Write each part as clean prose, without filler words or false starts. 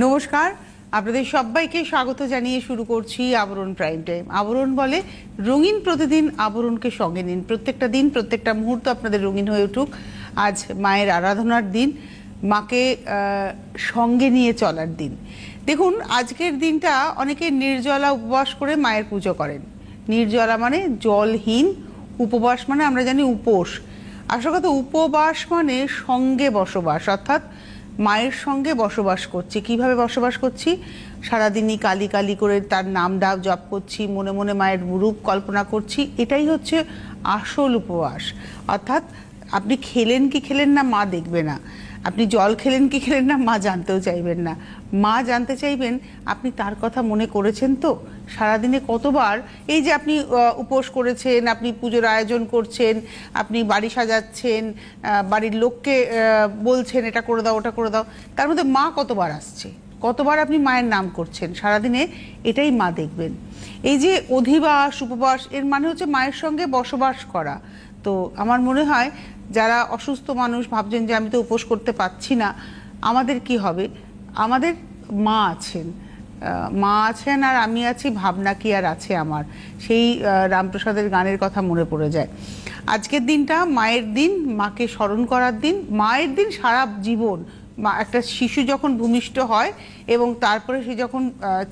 নমস্কার, আপনাদের সবাইকে স্বাগত জানিয়ে শুরু করছি আবরণ প্রাইম টাইম। আবরণ বলে রঙিন প্রতিদিন আবরণকে সঙ্গে নিন। প্রত্যেকটা দিন, প্রত্যেকটা মুহূর্ত আপনাদের রঙিন হয়ে উঠুক। আজ মায়ের আরাধনার দিন, মাকে সঙ্গে নিয়ে চলার দিন। দেখুন, আজকের দিনটা অনেকে নির্জলা উপবাস করে মায়ের পুজো করেন। নির্জলা মানে জলহীন, উপবাস মানে আমরা জানি উপোস। আসল কথা, উপবাস মানে সঙ্গে বসবাস, অর্থাৎ মায়ের সঙ্গে বসবাস করছি। কিভাবে বসবাস করছি? সারাদিনই কালী কালী করে তার নাম ডাক জপ করছি, মনে মনে মায়ের রূপ কল্পনা করছি। এটাই হচ্ছে আসল উপবাস। অর্থাৎ আপনি খেলেন কি খেলেন না মা দেখবে না, আপনি জল খেলেন কি খেলেন না মা জানতেও চাইবেন না। মা জানতে চাইবেন আপনি তার কথা মনে করেছেন তো। সারাদিনে কতবার এই যে আপনি উপোস করেছেন, আপনি পুজোর আয়োজন করছেন, আপনি বাড়ি সাজাচ্ছেন, বাড়ির লোককে বলছেন এটা করে দাও ওটা করে দাও, তার মধ্যে মা কতবার আসছে, কতবার আপনি মায়ের নাম করছেন সারাদিনে, এটাই মা দেখবেন। এই যে অধিবাস উপবাস, এর মানে হচ্ছে মায়ের সঙ্গে বসবাস করা। তো আমার মনে হয় যারা অসুস্থ মানুষ ভাবছেন যে আমি তো উপোস করতে পারছি না, আমাদের কি হবে? আমাদের মা আছেন, মা আছেন আর আমি আছি, ভাবনা কি আর আছে আমার। সেই রামপ্রসাদের গানের কথা মনে পড়ে যায়। আজকের দিনটা মায়ের দিন, মাকে স্মরণ করার দিন। মায়ের দিন সারা জীবন। একটা শিশু যখন ভূমিষ্ঠ হয় এবং তারপরে সে যখন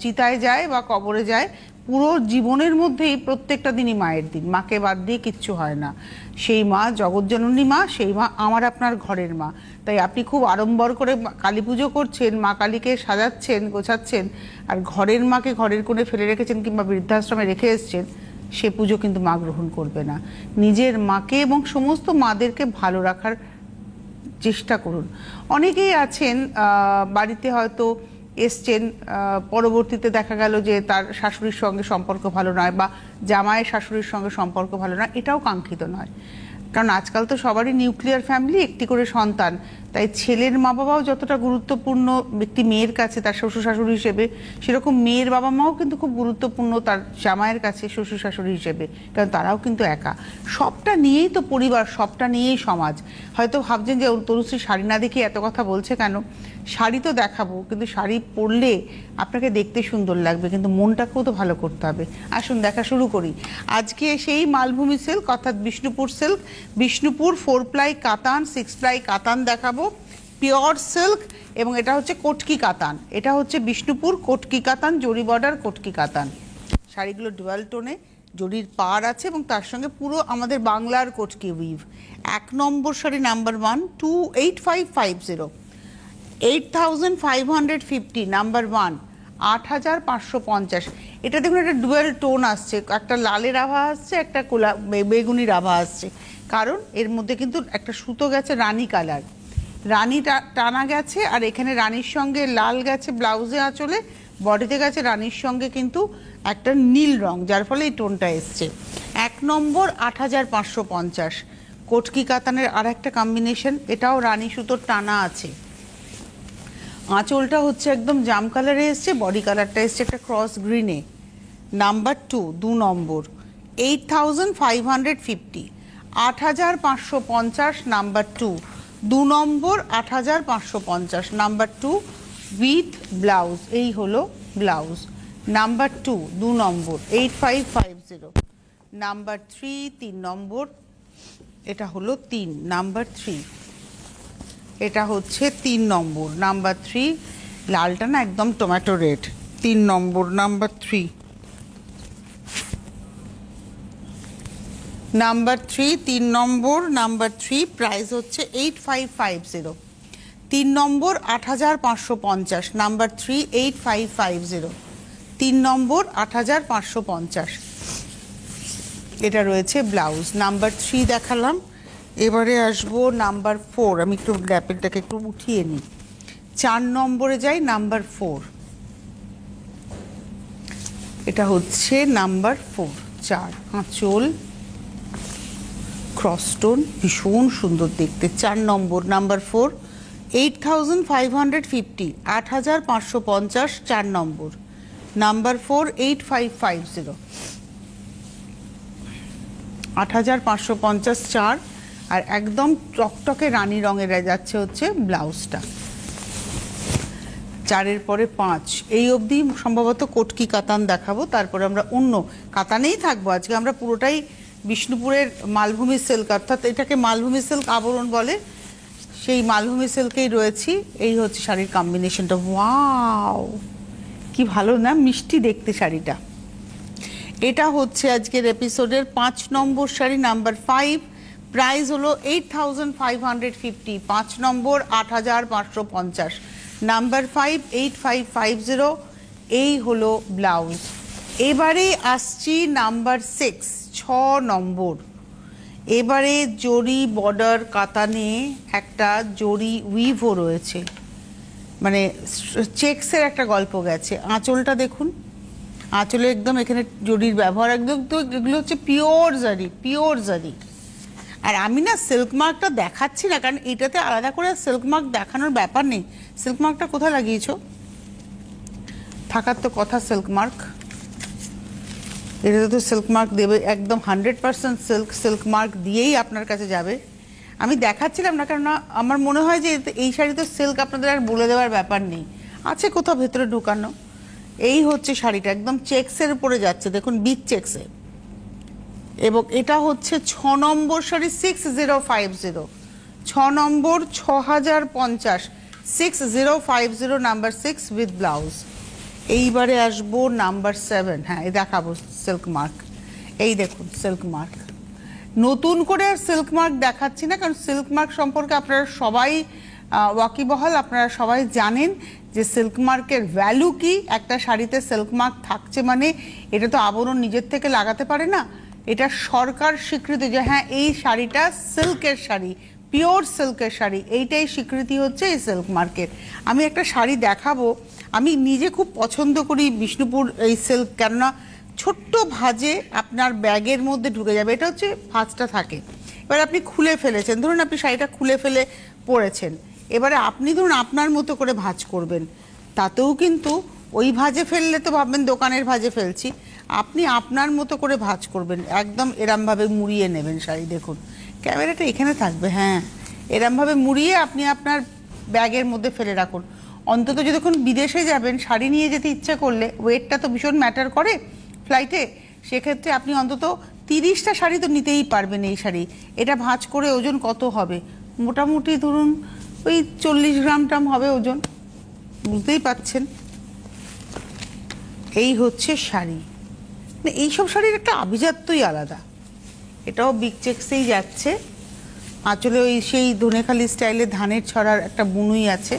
চিতায় যায় বা কবরে যায়, পুরো জীবনের মধ্যেই প্রত্যেকটা দিনই মায়ের দিন। মাকে বাদ দিয়ে কিচ্ছু হয় না। সেই মা জগৎজননী মা, সেই মা আমার আপনার ঘরের মা। তাই আপনি খুব আড়ম্বর করে কালী পুজো করছেন, মা কালীকে সাজাচ্ছেন, গোছাচ্ছেন, আর ঘরের মাকে ঘরের কোণে ফেলে রেখেছেন কিংবা বৃদ্ধাশ্রমে রেখে এসছেন, সে পুজো কিন্তু মা গ্রহণ করবে না। নিজের মাকে এবং সমস্ত মাদেরকে ভালো রাখার চেষ্টা করুন। অনেকেই আছেন বাড়িতে হয়তো এসছেন, পরবর্তীতে দেখা গেল যে তার শাশুড়ির সঙ্গে সম্পর্ক ভালো নয় বা জামাইয়ের শাশুড়ির সঙ্গে সম্পর্ক ভালো নয়, এটাও কাঙ্ক্ষিত নয়। কারণ আজকাল তো সবারই নিউক্লিয়ার ফ্যামিলি, একটি করে সন্তান। তাই ছেলের মা বাবাও যতটা গুরুত্বপূর্ণ একটি মেয়ের কাছে তার শ্বশুর শাশুড়ি হিসেবে, সেরকম মেয়ের বাবা মাও কিন্তু খুব গুরুত্বপূর্ণ তার জামাইয়ের কাছে শ্বশুর শাশুড়ি হিসেবে। কারণ তারাও কিন্তু একা। সবটা নিয়েই তো পরিবার, সবটা নিয়েই সমাজ। হয়তো ভাবছেন যে তনুশ্রী শাড়ি না দেখে এত কথা বলছে কেন? শাড়ি তো দেখাবো, কিন্তু শাড়ি পরলে আপনাকে দেখতে সুন্দর লাগবে, কিন্তু মনটাকেও তো ভালো করতে হবে। আসুন দেখা শুরু করি। আজকে সেই মালভূমি সিল্ক অর্থাৎ বিষ্ণুপুর সিল্ক, বিষ্ণুপুর 4 প্লাই কাতান, 6 প্লাই কাতান দেখাবো, পিওর সিল্ক। এবং এটা হচ্ছে কটকি কাতান, এটা হচ্ছে বিষ্ণুপুর কটকি কাতান, জরি বর্ডার কটকি কাতান। শাড়িগুলো ডুয়াল টোনে, জরির পাড় আছে এবং তার সঙ্গে পুরো আমাদের বাংলার কটকি উইভ। 1 নম্বর শাড়ি নাম্বার 1, 28550, 8550 নাম্বার 1, 8550। এটা দেখুন, একটা ডুয়াল টোন আসছে, একটা লালের আভা আসছে, একটা বেগুনির আভা আসছে। কারণ এর মধ্যে কিন্তু একটা সুতো গেছে রানী কালার, রানী টানা গেছে, আর এখানে রানীর সঙ্গে লাল গেছে ব্লাউজে আঁচলে, বডিতে গেছে রানীর সঙ্গে কিন্তু একটা নীল রং, যার ফলে এই টোনটা এসছে। 1 নম্বর 8550, কটকি কাতানের আর একটা কম্বিনেশন, এটাও রানী সুতোর টানা আছে। আঁচলটা হচ্ছে একদম জাম কালারে এসছে, বডি কালারটা এসছে একটা ক্রস গ্রিনে। নাম্বার 2, 2 নম্বর 8550, 8550 নাম্বার 2, 2 নম্বর 8550 নাম্বার 2 উইথ ব্লাউজ। এই হলো ব্লাউজ। নাম্বার 2, 2 নম্বর 8550। নাম্বার 3, 3 নম্বর, এটা হলো 3 নাম্বার 3, এটা হচ্ছে 3 নম্বর নাম্বার 3। লালটা না একদম টমেটো রেড। 3 নম্বর নাম্বার 3, নাম্বার 3, 3 নম্বর নাম্বার 3। প্রাইস হচ্ছে 8550। 3 নম্বর 8550, নাম্বার 3 8550, 3 নম্বর 8550। এটা রয়েছে ব্লাউজ। নাম্বার 3 দেখালাম, এবারে আসবো নাম্বার 4। আমি একটু ল্যাপেলটাকে একটু উঠিয়ে নিই। 4 নম্বরে যাই, নাম্বার 4। এটা হচ্ছে নাম্বার 4, 4। আঁচল ক্রসটোন, ভীষণ সুন্দর দেখতে। 4 নম্বর নাম্বার 4, 8550, 8550, 4 নম্বর নাম্বার 4, 8550, 8550, 4। আর একদম টকটকে রানী রঙের যাচ্ছে হচ্ছে ব্লাউজটা। 4-এর পরে 5, এই অবধি সম্ভবত কটকি কাতান দেখাবো, তারপরে আমরা অন্য কাতানেই থাকবো আজকে। আমরা পুরোটাই বিষ্ণুপুরের মালভূমি সিল্ক, অর্থাৎ এটাকে মালভূমি সিল্ক আবরণ বলে, সেই মালভূমি সিল্কেই রয়েছি। এই হচ্ছে শাড়ির কম্বিনেশনটা, ওয়াও কি ভালো না, মিষ্টি দেখতে শাড়িটা। এটা হচ্ছে আজকের এপিসোডের 5 নম্বর শাড়ি, নাম্বার 5। প্রাইস হলো 8550, 5 নম্বর 8550, নাম্বার 5 8550। এই হলো ব্লাউজ। এবারে আসছি নাম্বার 6, 6 নম্বর। এবারে জরি বর্ডার কাতানে একটা জরি উইভও রয়েছে, মানে চেক্সের একটা গল্প গেছে। আঁচলটা দেখুন, আঁচলে একদম এখানে জরির ব্যবহার একদম, তো এগুলো হচ্ছে পিওর জারি, পিওর জারি। আর আমি না সিল্ক মার্কটা দেখাচ্ছি না, কারণ এটাতে আলাদা করে সিল্ক মার্ক দেখানোর ব্যাপার নেই। সিল্ক মার্কটা কোথায় লাগিয়েছো, থাকার তো কথা সিল্ক মার্ক, এটাতে তো সিল্ক মার্ক দেবে, একদম 100% সিল্ক মার্ক দিয়েই আপনার কাছে যাবে। আমি দেখাচ্ছিলাম না কারণ আমার মনে হয় যে এই শাড়িতে সিল্ক আপনাদের আর বলে দেওয়ার ব্যাপার নেই, আছে কোথাও ভেতরে ঢোকানো। এই হচ্ছে শাড়িটা, একদম চেক্সের উপরে যাচ্ছে, দেখুন বিচ চেক্সে। এবং এটা হচ্ছে 6 নম্বর শাড়ি, 6050, 6 নম্বর 6050, 6050, নাম্বার 6 উইথ ব্লাউজ। এইবারে আসবো নাম্বার 7। হ্যাঁ, এই দেখাবো সিল্ক মার্ক, এই দেখুন সিল্ক মার্ক। নতুন করে আর সিল্ক মার্ক দেখাচ্ছি না, কারণ সিল্ক মার্ক সম্পর্কে আপনারা সবাই ওয়াকিবহাল, আপনারা সবাই জানেন যে সিল্ক মার্কের ভ্যালু কি। একটা শাড়িতে সিল্ক মার্ক থাকছে মানে এটা তো আবরণ নিজের থেকে লাগাতে পারে না, এটা সরকার স্বীকৃতি যে হ্যাঁ এই শাড়িটা সিল্কের শাড়ি, পিওর সিল্কের শাড়ি, এইটাই স্বীকৃতি হচ্ছে এই সিল্ক মার্কের। আমি একটা শাড়ি দেখাবো, আমি নিজে খুব পছন্দ করি বিষ্ণুপুর এই সিল্ক, কেননা ছোট্ট ভাঁজে আপনার ব্যাগের মধ্যে ঢুকে যাবে। এটা হচ্ছে ভাঁজটা থাকে, এবার আপনি খুলে ফেলেছেন, ধরুন আপনি শাড়িটা খুলে ফেলে পরেছেন, এবারে আপনি ধরুন আপনার মতো করে ভাঁজ করবেন, তাতেও কিন্তু ওই ভাঁজে ফেললে তো ভাববেন দোকানের ভাঁজে ফেলছি, আপনি আপনার মতো করে ভাঁজ করবেন, একদম এরমভাবে মুড়িয়ে নেবেন শাড়ি। দেখুন ক্যামেরাটা এখানে থাকবে, হ্যাঁ এরমভাবে মুড়িয়ে আপনি আপনার ব্যাগের মধ্যে ফেলে রাখুন। অন্তত যতক্ষণ বিদেশে যাবেন শাড়ি নিয়ে যেতে ইচ্ছা করলে, ওয়েটটা তো ভীষণ ম্যাটার করে ফ্লাইটে, সেক্ষেত্রে আপনি অন্তত 30টা শাড়ি তো নিতেই পারবেন এই শাড়ি। এটা ভাঁজ করে ওজন কত হবে, মোটামুটি ধরুন ওই 40 গ্রাম টাম হবে ওজন, বুঝতেই পাচ্ছেন। এই হচ্ছে শাড়ি, এইসব শাড়ির একটা আভিজাত্যই আলাদা। এটাও বিগ চেক্সেই যাচ্ছে, আঁচলে ওই সেই ধনেখালি স্টাইলে ধানের ছড়ার একটা বুনুই আছে।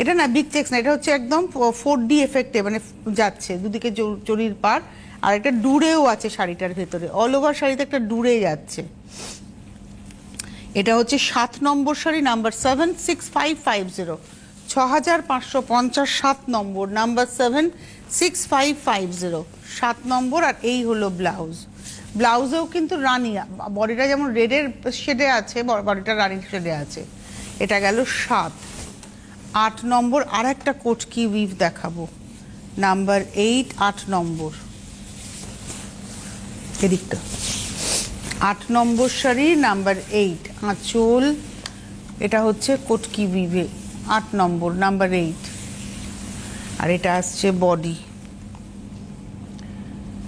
এটা না বিগ চেক্স না, এটা হচ্ছে একদম 4D এফেক্টে মানে যাচ্ছে, দুদিকে জরির পার, আর একটা ডুরেও আছে শাড়িটার ভেতরে, অল ওভার শাড়িতে একটা ডুরে যাচ্ছে। এটা হচ্ছে 7 নম্বর শাড়ি, নাম্বার 7, 6550, 6550, 7 নম্বর, নাম্বার 7, 6550, 7 নম্বর। আর এই হলো ব্লাউজ। ব্লাউজেও কিন্তু রানী, বডিটা যেমন রেডের শেডে আছে, বডিটা রানীর শেডে আছে। এটা গেল 7। 8 নম্বর আর একটা কোটকি উইভ দেখাবো, নাম্বার 8, 8 নম্বর, এদিকটা 8 নম্বর শাড়ি, নাম্বার 8, আঁচল। এটা হচ্ছে কোটকি উইভে 8 নম্বর, নাম্বার 8। আর এটা আসছে বডি,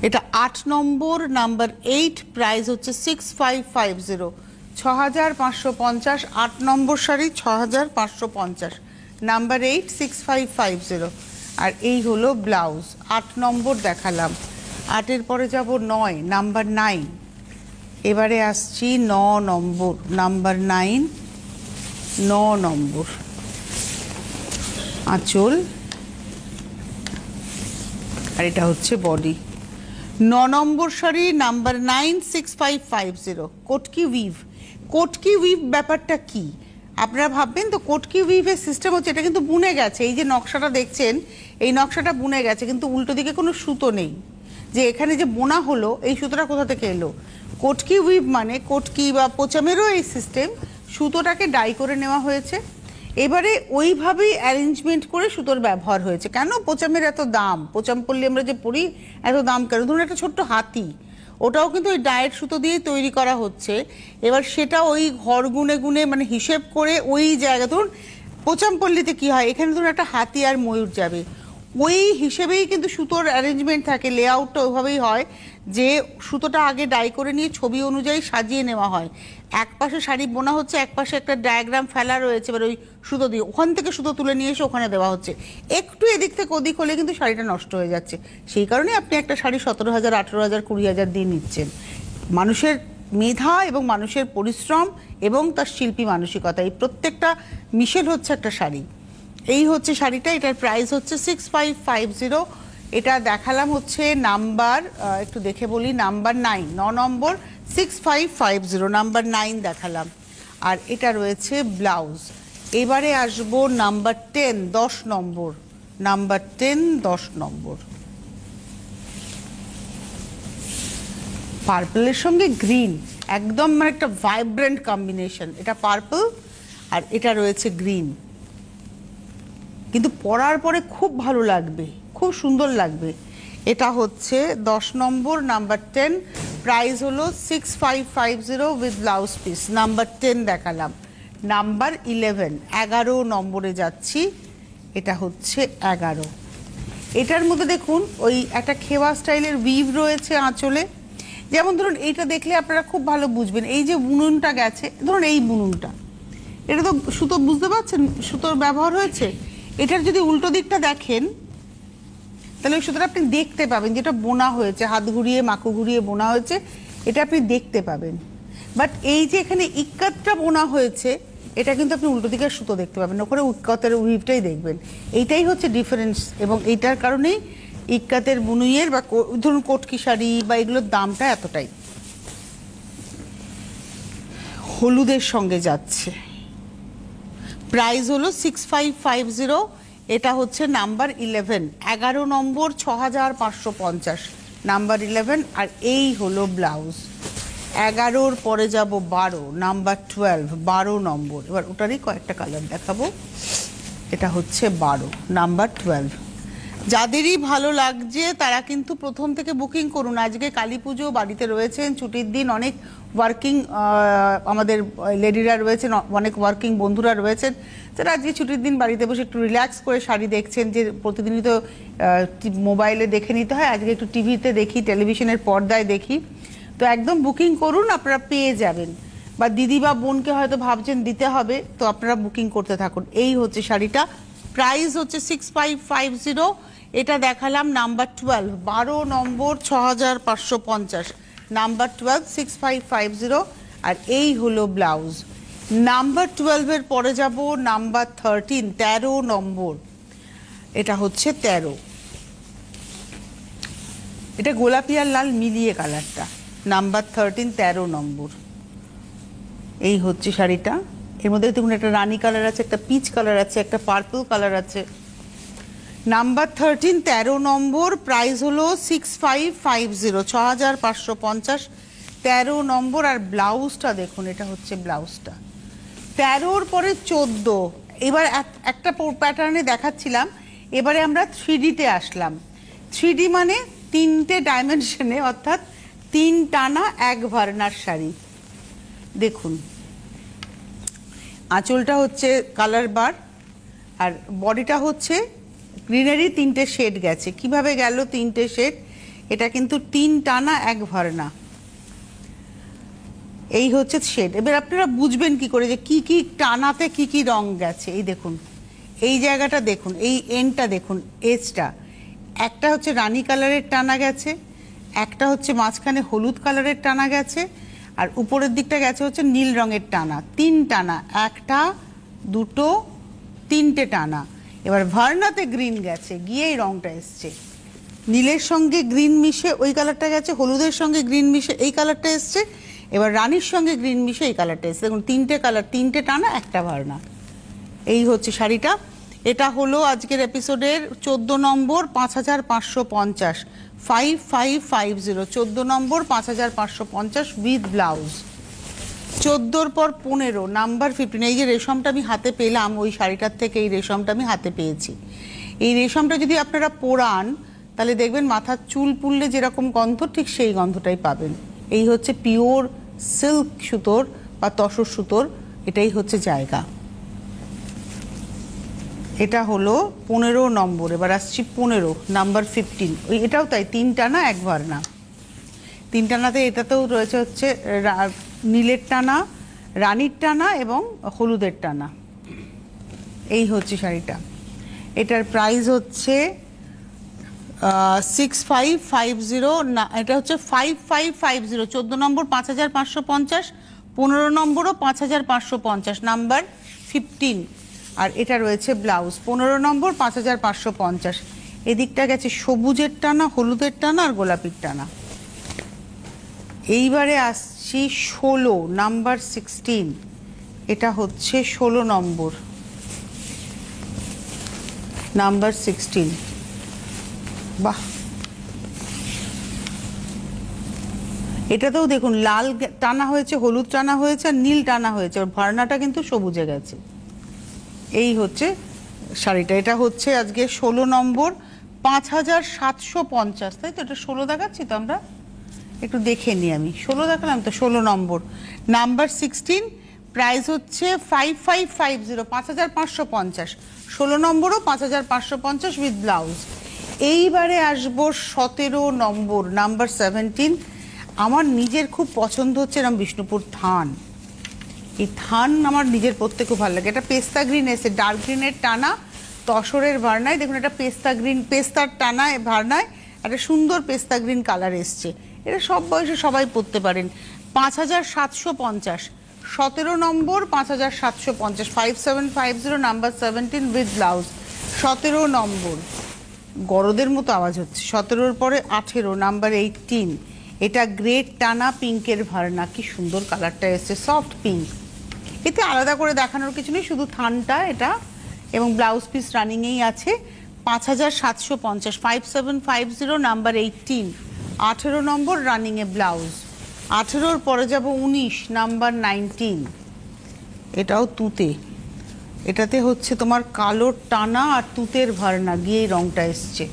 এটা 8 নম্বর, নাম্বার 8, প্রাইস হচ্ছে 6550, 6550, 8 নম্বর শাড়ি 6550, নাম্বার 8, 6550। আর এই হলো ব্লাউজ। 8 নম্বর দেখালাম, 8-এর পরে যাব 9, নাম্বার 9। এবারে আসছি 9 নম্বর, নাম্বার 9, 9 নম্বর, আঁচল। আর এটা হচ্ছে বডি। 9 নম্বর শাড়ি, নাম্বার 9, 6550, কোটকি উইভ। কোটকি উইভ ব্যাপারটা কি আপনারা ভাববেন তো, কোটকি উইভের সিস্টেম হচ্ছে এটা কিন্তু বুনে গেছে, এই যে নকশাটা দেখছেন এই নকশাটা বুনে গেছে, কিন্তু উল্টো দিকে কোনো সুতো নেই, যে এখানে যে বোনা হলো এই সুতোটা কোথা থেকে এলো। কোটকি উইভ মানে কোটকি বা পোচামেরও এই সিস্টেম, সুতোটাকে ডাই করে নেওয়া হয়েছে, এবারে ওইভাবেই অ্যারেঞ্জমেন্ট করে সুতোর ব্যবহার হয়েছে। কেন পোচামের এত দাম, পোচাম পল্লী আমরা যে পরি এত দাম কেন, ধরুন একটা ছোট্ট হাতি, ওটাও কিন্তু ওই ডায়েট সুতো দিয়ে তৈরি করা হচ্ছে। এবার সেটা ওই ঘর গুনে গুনে মানে হিসেব করে ওই জায়গা, ধরুন পোচামপল্লিতে কি হয়, এখানে ধরুন একটা হাতি আর ময়ূর যাবে, ওই হিসেবেই কিন্তু সুতোর অ্যারেঞ্জমেন্ট থাকে, লেআউটটা ওইভাবেই হয় যে সুতোটা আগে ডাই করে নিয়ে ছবি অনুযায়ী সাজিয়ে নেওয়া হয়। এক পাশে শাড়ি বোনা হচ্ছে, এক পাশে একটা ডায়াগ্রাম ফেলা রয়েছে, এবার ওই সুতো দিয়ে ওখান থেকে সুতো তুলে নিয়ে এসে ওখানে দেওয়া হচ্ছে। একটু এদিক থেকে ওদিক হলে কিন্তু শাড়িটা নষ্ট হয়ে যাচ্ছে। সেই কারণে আপনি একটা শাড়ি 17,000, 18,000, 20,000 দিয়ে নিচ্ছেন। মানুষের মেধা এবং মানুষের পরিশ্রম এবং তার শিল্পী মানসিকতা, এই প্রত্যেকটা মিশেল হচ্ছে একটা শাড়ি। এই হচ্ছে শাড়িটা, এটার প্রাইস হচ্ছে 6550। এটা দেখালাম হচ্ছে নাম্বার, একটু দেখে বলি, নাম্বার 9, 9 নম্বর, 6550, নাম্বার 9 দেখালাম। আর এটা রয়েছে ব্লাউজ। এবারে আসবো নাম্বার 10, 10 নম্বর, নাম্বার 10, 10 নম্বর। পার্পলের সঙ্গে গ্রিন, একদম মানে একটা ভাইব্রেন্ট কম্বিনেশন। এটা পার্পল আর এটা রয়েছে গ্রিন, কিন্তু পরার পরে খুব ভালো লাগবে, খুব সুন্দর লাগবে। এটা হচ্ছে 10 নম্বর, নাম্বার 10, প্রাইস হলো 6550 উইথ ব্লাউজ পিস। নাম্বার 10 দেখালাম। নাম্বার 11, 11 নম্বরে যাচ্ছি। এটা হচ্ছে 11। এটার মধ্যে দেখুন ওই একটা খেওয়া স্টাইলের উইভ রয়েছে আঁচলে। যেমন ধরুন এইটা দেখলে আপনারা খুব ভালো বুঝবেন, এই যে বুননটা গেছে, ধরুন এই বুননটা, এটা তো সুতো, বুঝতে পারছেন সুতোর ব্যবহার হয়েছে। এটার যদি উল্টো দিকটা দেখেন তাহলে ওই সুতোটা আপনি দেখতে পাবেন, যেটা বোনা হয়েছে, হাত ঘুরিয়ে মাকু ঘুরিয়ে বোনা হয়েছে, এটা আপনি দেখতে পাবেন। বাট এই যে এখানে ইক্কাতটা বোনা হয়েছে, এটা কিন্তু আপনি উল্টো দিকের সুতো দেখতে পাবেন, ওখানে ইক্কাতের উইভটাই দেখবেন। এইটাই হচ্ছে ডিফারেন্স, এবং এইটার কারণেই ইক্কাতের বুনুইয়ের বা ধরুন কটকি শাড়ি বা এগুলোর দামটা এতটাই। হলুদের সঙ্গে যাচ্ছে, প্রাইস হলো 6550। এটা হচ্ছে নাম্বার 11, 11 নম্বর, 6550, নাম্বার 11। আর এই হলো ব্লাউজ। 11-র পরে যাব 12, নাম্বার 12, 12 নম্বর। এবার ওটারই কয়েকটা কালার দেখাবো। এটা হচ্ছে 12, নাম্বার 12। যাদেরই ভালো লাগছে তারা কিন্তু প্রথম থেকে বুকিং করুন। আজকে কালী পুজো, বাড়িতে রয়েছেন, ছুটির দিন, অনেক ওয়ার্কিং আমাদের লেডিরা রয়েছেন, অনেক ওয়ার্কিং বন্ধুরা রয়েছেন, যারা আজকে ছুটির দিন বাড়িতে বসে একটু রিল্যাক্স করে শাড়ি দেখছেন। যে প্রতিদিনই তো মোবাইলে দেখে নিতে হয়, আজকে একটু টিভিতে দেখি, টেলিভিশনের পর্দায় দেখি। তো একদম বুকিং করুন, আপনারা পেয়ে যাবেন। বা দিদি বা বোনকে হয়তো ভাবছেন দিতে হবে, তো আপনারা বুকিং করতে থাকুন। এই হচ্ছে শাড়িটা, প্রাইস হচ্ছে 6550। এটা দেখালাম নাম্বার 12, 12 নম্বর, 6550, নাম্বার 12, 6550। আর এই হলো ব্লাউজ। নাম্বার 12-এর পরে যাব নাম্বার 13, 13 নম্বর। এটা হচ্ছে 13, এটা গোলাপি আর লাল মিলিয়ে কালারটা। নাম্বার 13, 13 নম্বর। এই হচ্ছে শাড়িটা। এর মধ্যে দেখুন একটা রানী কালার আছে, একটা পিচ কালার আছে, একটা পার্পল কালার আছে। নাম্বার 13, 13 নম্বর, প্রাইস হলো 6550, 6550, 13 নম্বর। আর ব্লাউজটা দেখুন, এটা হচ্ছে ব্লাউজটা। 13-র পরে 14। এবার একটা প্যাটার্নে দেখাচ্ছিলাম, এবারে আমরা 3D-তে আসলাম। 3D মানে 3টে ডাইমেনশনে, অর্থাৎ 3 টানা 1 ভার্নার শাড়ি। দেখুন আঁচলটা হচ্ছে কালার বার, আর বডিটা হচ্ছে গ্রিনারি, 3টে শেড গেছে। কিভাবে গেল 3টে শেড? এটা কিন্তু 3 টানা 1 ভার্না, এই হচ্ছে শেড। এবার আপনারা বুঝবেন কি করে যে কি কি টানাতে কি কি রং গেছে। এই দেখুন, এই জায়গাটা দেখুন, এই এন্ডটা দেখুন, এজটা একটা হচ্ছে রানী কালারের টানা গেছে, একটা হচ্ছে মাঝখানে হলুদ কালারের টানা গেছে, আর উপরের দিকটা গেছে হচ্ছে নীল রঙের টানা। 3 টানা, 1টা 2টো 3টে টানা। এবার ভার্নাতে গ্রিন গেছে, গিয়ে এই রংটা এসছে, নীলের সঙ্গে গ্রিন মিশে ওই কালারটা গেছে, হলুদের সঙ্গে গ্রিন মিশে এই কালারটা এসছে, এবার রানীর সঙ্গে গ্রিন মিশে এই কালারটা এসছে। দেখুন 3টে কালার, 3টে টানা, 1টা ভার্না। এই হচ্ছে শাড়িটা। এটা হলো আজকের এপিসোডের 14 নম্বর, 5550, 5550, 14 নম্বর, 5550 উইথ ব্লাউজ। 14-র পর 15, নাম্বার 15। এই যে রেশমটা আমি হাতে পেলাম, ওই শাড়িটার থেকে এই রেশমটা আমি হাতে পেয়েছি। এই রেশমটা যদি আপনারা পোড়ান তাহলে দেখবেন মাথার চুল পুড়লে যেরকম গন্ধ, ঠিক সেই গন্ধটাই পাবেন। এই হচ্ছে পিওর সিল্ক সুতোর বা তসর সুতোর, এটাই হচ্ছে জায়গা। এটা হলো 15 নম্বর। এবার আসছি 15 নাম্বার 15। ওই এটাও তাই, 3 টানা এক ভার না। 3 টানাতে এটাতেও রয়েছে হচ্ছে নীলের টানা, রানীর টানা এবং হলুদের টানা। এই হচ্ছে শাড়িটা। এটার প্রাইস হচ্ছে 6550 না, এটা হচ্ছে 5550। 14 নম্বর 5550, 15 নম্বরও 5550, নাম্বার 15। আর এটা রয়েছে ব্লাউজ 15 নম্বর 5550। এদিকটা গেছে সবুজের টানা, হলুদের টানা আর গোলাপির টানা। এইবারে আসছি 16 নাম্বার 16। এটা হচ্ছে 16 নম্বর, নাম্বার 16। বাহ, এটাতেও দেখুন লাল টানা হয়েছে, হলুদ টানা হয়েছে আর নীল টানা হয়েছে, আর ভার্নাটা কিন্তু সবুজে গেছে। এই হচ্ছে শাড়িটা। এটা হচ্ছে আজকে 16 নম্বর 5750, তাই তো? এটা 16 দেখাচ্ছি তো আমরা, একটু দেখে নিই। আমি 16 দেখালাম তো, 16 নম্বর নাম্বার 16। প্রাইস হচ্ছে 5550, 5550। 16 নম্বরও 5550 উইথ ব্লাউজ। এইবারে আসবো 17 নম্বর নাম্বার 17। আমার নিজের খুব পছন্দ হচ্ছে এরকম বিষ্ণুপুর থান। এই থান আমার নিজের পরতে খুব ভালো লাগে। এটা পেস্তা গ্রিন এসে, ডার্ক গ্রিনের টানা তসরের ভার্নায়। দেখুন এটা পেস্তা গ্রিন, পেস্তার টানায় ভার্নায় একটা সুন্দর পেস্তা গ্রিন কালার এসছে। এটা সব বয়সে সবাই পরতে পারেন। 5750, 17 নম্বর 5750, 5750 নাম্বার 17 উইথ ব্লাউজ। 17 নম্বর, গরদের মতো আওয়াজ হচ্ছে। 17-র পরে 18 নাম্বার 18। এটা গ্রেট টানা পিঙ্কের ভার্না, কি সুন্দর কালারটা এসছে, সফট পিঙ্ক। এতে আলাদা করে দেখানোর কিছু নেই, শুধু থানটা এটা এবং ব্লাউজ পিস রানিংয়েই আছে। 5750, 5750 নাম্বার 18, 18 নম্বর রানিংয়ে ব্লাউজ। 18-র পরে যাব 19 নাম্বার 19। এটাও তুতে, এটাতে হচ্ছে তোমার কালো টানা আর তুতের ভার্না গিয়ে এই রংটা এসছে।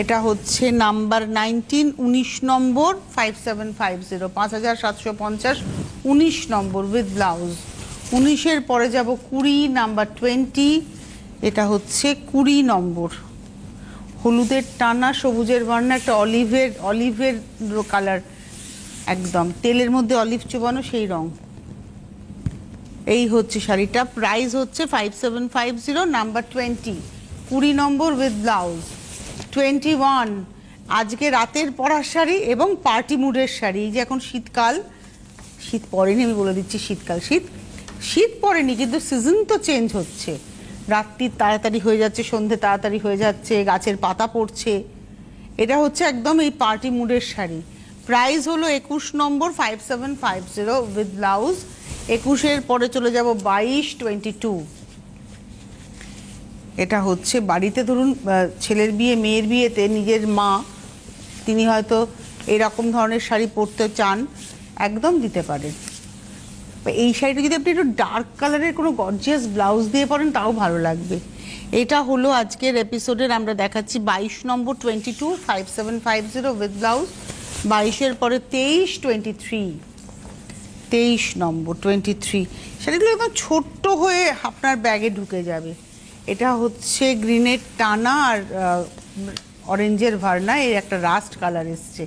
এটা হচ্ছে নাম্বার 19, 19 নম্বর 5750, 5750, 19 নম্বর উইথ ব্লাউজ। 19-এর পরে যাব 20 নাম্বার 20। এটা হচ্ছে 20 নম্বর, হলুদের টানা সবুজের ভার্না, একটা অলিভের কালার, একদম তেলের মধ্যে অলিভ চোবানো সেই রং। এই হচ্ছে শাড়িটা। প্রাইস হচ্ছে 5750 নাম্বার 20, 20 নম্বর উইথ ব্লাউজ। 21 আজকে রাতের পরার শাড়ি এবং পার্টি মুডের শাড়ি। এই যে এখন শীতকাল, শীত পড়েনি আমি বলে দিচ্ছি, শীতকাল শীত পড়েনি কিন্তু সিজন তো চেঞ্জ হচ্ছে। রাত্রি তাড়াতাড়ি হয়ে যাচ্ছে, সন্ধে তাড়াতাড়ি হয়ে যাচ্ছে, গাছের পাতা পড়ছে। এটা হচ্ছে একদম এই পার্টি মুডের শাড়ি। প্রাইস হলো 21 নম্বর 5750 উইথ ব্লাউজ। 21-এর পরে চলে যাব 22, 22। এটা হচ্ছে বাড়িতে ধরুন ছেলের বিয়ে, মেয়ের বিয়েতে নিজের মা, তিনি হয়তো এরকম ধরনের শাড়ি পরতে চান, একদম দিতে পারেন। এই শাড়িটা যদি আপনি একটু ডার্ক কালারের কোনো গর্জিয়াস ব্লাউজ দিয়ে পরেন তাও ভালো লাগবে। এটা হলো আজকের এপিসোডের আমরা দেখাচ্ছি 22 নম্বর 22, 5750 উইথ ব্লাউজ। 22-এর পরে 23, 23, 23 নম্বর 23। শাড়িগুলো একদম ছোট্ট হয়ে আপনার ব্যাগে ঢুকে যাবে। এটা হচ্ছে গ্রিনের টানা আর অরেঞ্জের ভার্না, এর একটা রাস্ট কালার এসছে।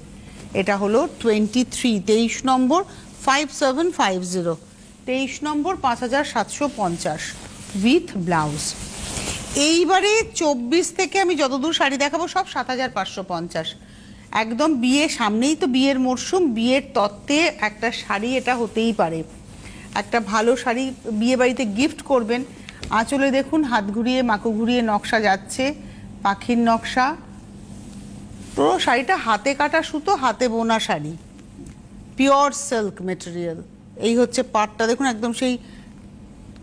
এটা হলো 23, 23 নম্বর 5750, 23 নম্বর 5750 উইথ ব্লাউজ। এইবারে 24 থেকে আমি যতদূর শাড়ি দেখাবো সব 7550। একদম বিয়ে সামনেই তো, বিয়ের মরশুম, বিয়ের তত্ত্বে একটা শাড়ি এটা হতেই পারে। একটা ভালো শাড়ি বিয়ে বাড়িতে গিফট করবেন। আঁচলে দেখুন হাত ঘুরিয়ে মাকু ঘুরিয়ে নকশা যাচ্ছে, পাখির নকশা। পুরো শাড়িটা হাতে কাটা সুতো, হাতে বোনা শাড়ি, পিওর সিল্ক মেটেরিয়াল। এই হচ্ছে পাড়টা দেখুন, একদম সেই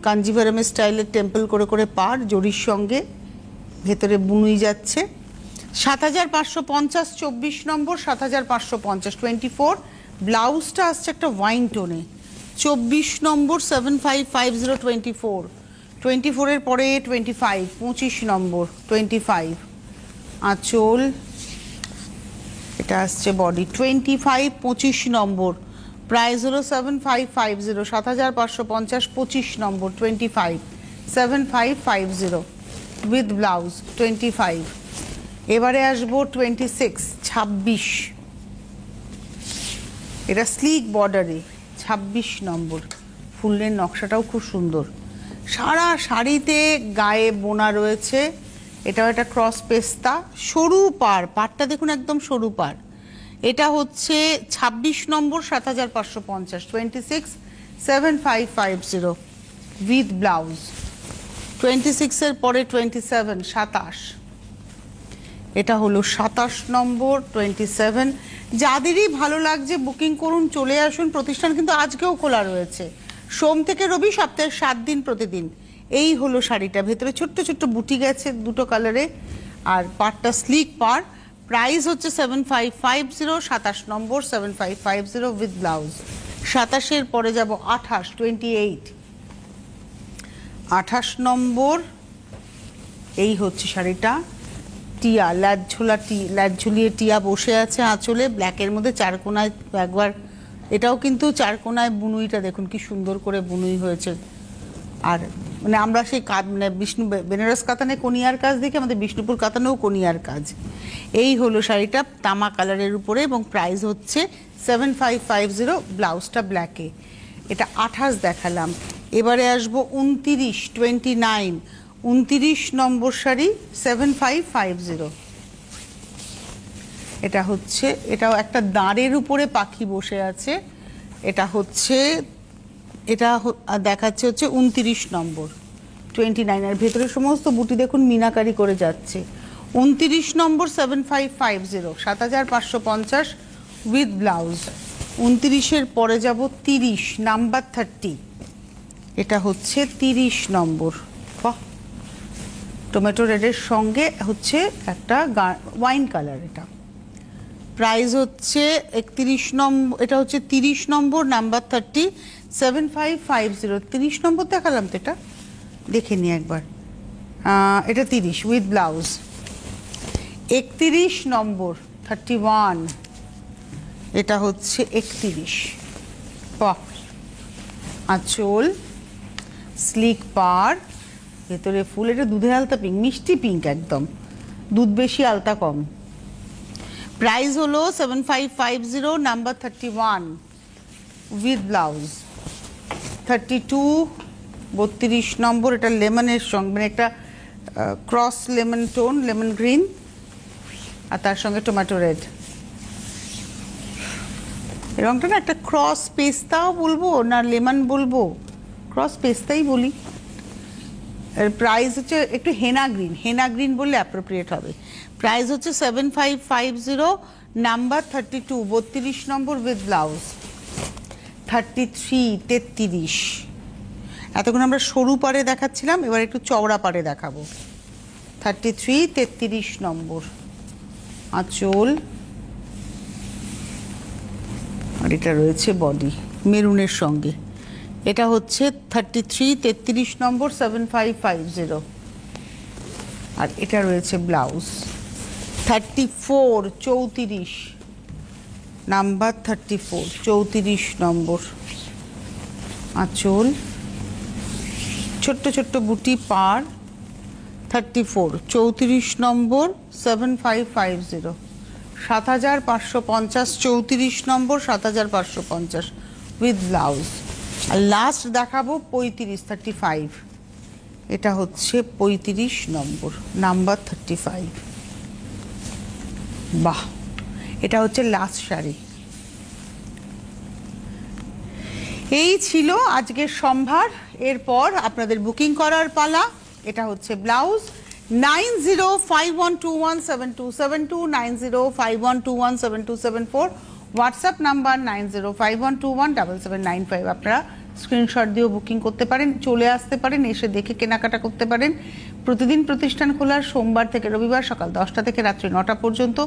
কাঞ্জিভারামের স্টাইলের টেম্পল করে করে পাড়, জরির সঙ্গে ভেতরে বুনুই যাচ্ছে। 7550, 24 নম্বর 7550, 24। ব্লাউজটা আসছে একটা ওয়াইন টোনে। 24 নম্বর 7550, 24। 24-এর পরে 25, 25 নম্বর 25। আঁচল, এটা আসছে বডি 25, 25 নম্বর। প্রাইস হলো 7550, 7550, 25 নম্বর 25। 7550 উইথ ব্লাউজ 25। এবারে আসবো 26 এটা স্লিক বর্ডারে 26 নম্বর। ফুলের নকশাটাও খুব সুন্দর, সারা শাড়িতে গায়ে বোনা রয়েছে। এটাও একটা ক্রস পেস্তা, সরু পাড়টা দেখুন একদম সরু পাড়। এটা হচ্ছে 26 নম্বর 7550 267550 উইথ ব্লাউজ। 26 এর পরে 27 27, এটা হলো 27 নম্বর 27। যাদেরই ভালো লাগছে বুকিং করুন, চলে আসুন। প্রতিষ্ঠান কিন্তু আজকেও খোলা রয়েছে, সোম থেকে রবি, সপ্তাহে 7 দিন প্রতিদিন। এই হলো শাড়িটা, ভেতরে ছোট্ট ছোট্ট বুটি গেছে দুটো কালারে, আর পাড়টা স্লিক পাড়। প্রাইস হচ্ছে 7550, 27 নম্বর 7550 উইথ ব্লাউজ। 27 এর পরে যাব 28 28, 28 নম্বর। এই হচ্ছে শাড়িটা, টিয়া ল্যাজ ঝুলিয়ে টিয়া বসে আছে আঁচলে, ব্ল্যাকের মধ্যে চারকোনায় একবার, এটাও কিন্তু চারকোনায় বুনুইটা দেখুন কি সুন্দর করে বুনুই হয়েছে। আর মানে আমরা সেই মানে বেনারস কাতানে কোনিয়ার কাজ দেখি, আমাদের বিষ্ণুপুর কাতানেও কোনিয়ার কাজ। এই হলো শাড়িটা তামা কালারের উপরে, এবং প্রাইস হচ্ছে 7550, ব্লাউজটা ব্ল্যাকে। এটা 28 দেখালাম। এবারে আসবো 29 নম্বর শাড়ি 7550। এটা হচ্ছে, এটাও একটা দাঁড়ের উপরে পাখি বসে আছে। এটা হচ্ছে, এটা দেখাচ্ছে হচ্ছে 29 নম্বর 29, আর ভেতরে সমস্ত বুটি দেখুন মিনাকারি করে যাচ্ছে। 29 নম্বর 7550 7550 উইথ ব্লাউজ। 29 এর পরে যাব 30 নাম্বার 30, এটা হচ্ছে 30 নম্বর। বাহ, টমেটো রেডের সঙ্গে হচ্ছে একটা ওয়াইন কালার। এটা প্রাইস হচ্ছে 31 নম্বর, এটা হচ্ছে 30 নম্বর নাম্বার 30 7550। 30 নম্বর দেখালাম তো, এটা দেখে নি একবার। এটা 30 উইথ ব্লাউজ। 31 নম্বর 31, এটা হচ্ছে 31। বাহ, আঁচল স্লিক পাড়, ভেতরে ফুল। এটা দুধের আলতা পিঙ্ক, মিষ্টি পিঙ্ক একদম, দুধ বেশি আলতা কম। প্রাইস হলো 7550 নাম্বার 31 উইথ ব্লাউজ। 32 নম্বর, এটা লেমনের সঙ্গে, মানে একটা cross lemon tone, lemon green, আর তার সঙ্গে টমেটো রেড। এই রঙটা না একটা ক্রস পেস্তাও বলবো না লেমন বলবো, ক্রস পেস্তাই বলি। এর প্রাইস হচ্ছে একটু হেনা গ্রিন বললে অ্যাপ্রোপ্রিয়েট হবে। প্রাইস হচ্ছে 7550 নাম্বার 32 32 নম্বর উইথ ব্লাউজ। 33 এতক্ষণ আমরা সরু পাড়ে দেখাচ্ছিলাম, এবার একটু চওড়া পাড়ে দেখাবো। 33 নম্বর আঁচল, আর এটা রয়েছে বডি মেরুনের সঙ্গে। এটা হচ্ছে 33 নম্বর 7550, আর এটা রয়েছে ব্লাউজ। 34 নাম্বার 34 নম্বর আঁচল, ছোট্ট ছোট্ট বুটি পার। 34 নম্বর 7550 7550, 34 নম্বর 7550 উইথ ব্লাউজ। আর লাস্ট দেখাবো 35 এটা হচ্ছে 35 নম্বর নাম্বার 35। বাহ, এটা হচ্ছে লাস্ট শাড়ি। এই ছিল আজকের সম্ভার। এরপর আপনাদের বুকিং করার পালা। এটা হচ্ছে ব্লাউজ। 9051217272 9051217274, WhatsApp number 9051217795। আপনারা স্ক্রিনশট দিয়েও বুকিং করতে পারেন, চলে আসতে পারেন, এসে দেখে কেনাকাটা করতে পারেন। প্রতিদিন প্রতিষ্ঠান খোলার, সোমবার থেকে রবিবার সকাল 10টা থেকে রাত্রি 9টা পর্যন্ত।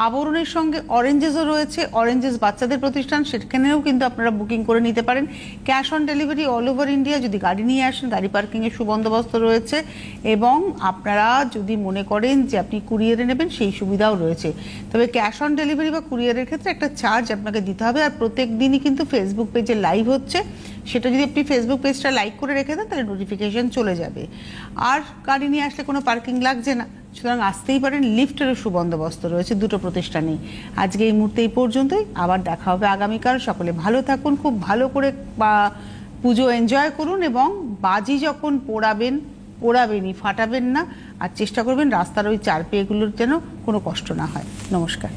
আবরণের সঙ্গে অরেঞ্জেসও রয়েছে, অরেঞ্জেস বাচ্চাদের প্রতিষ্ঠান, সেখানেও কিন্তু আপনারা বুকিং করে নিতে পারেন। Cash on delivery all over India. যদি গাড়ি নিয়ে আসেন, গাড়ি পার্কিংয়ের সুবন্দোবস্ত রয়েছে, এবং আপনারা যদি মনে করেন যে আপনি কুরিয়ারে নেবেন, সেই সুবিধাও রয়েছে। তবে ক্যাশ অন ডেলিভারি বা কুরিয়ারের ক্ষেত্রে একটা চার্জ আপনাকে দিতে হবে। আর প্রত্যেক দিনই কিন্তু ফেসবুক পেজে লাইভ হচ্ছে, সেটা যদি আপনি ফেসবুক পেজটা লাইক করে রেখে দেন তাহলে নোটিফিকেশন চলে যাবে। আর গাড়ি নিয়ে আসলে কোনো পার্কিং লাগছে না, সুতরাং আসতেই পারেন। লিফটেরও সুবন্দোবস্ত রয়েছে দুটো প্রতিষ্ঠানেই। আজকে এই মুহূর্তে এই পর্যন্তই, আবার দেখা হবে আগামীকাল। সকলে ভালো থাকুন, খুব ভালো করে পুজো এনজয় করুন, এবং বাজি যখন পোড়াবেনই, ফাটাবেন না। আর চেষ্টা করবেন রাস্তার ওই চার পেয়েগুলোর যেন কোনো কষ্ট না হয়। নমস্কার।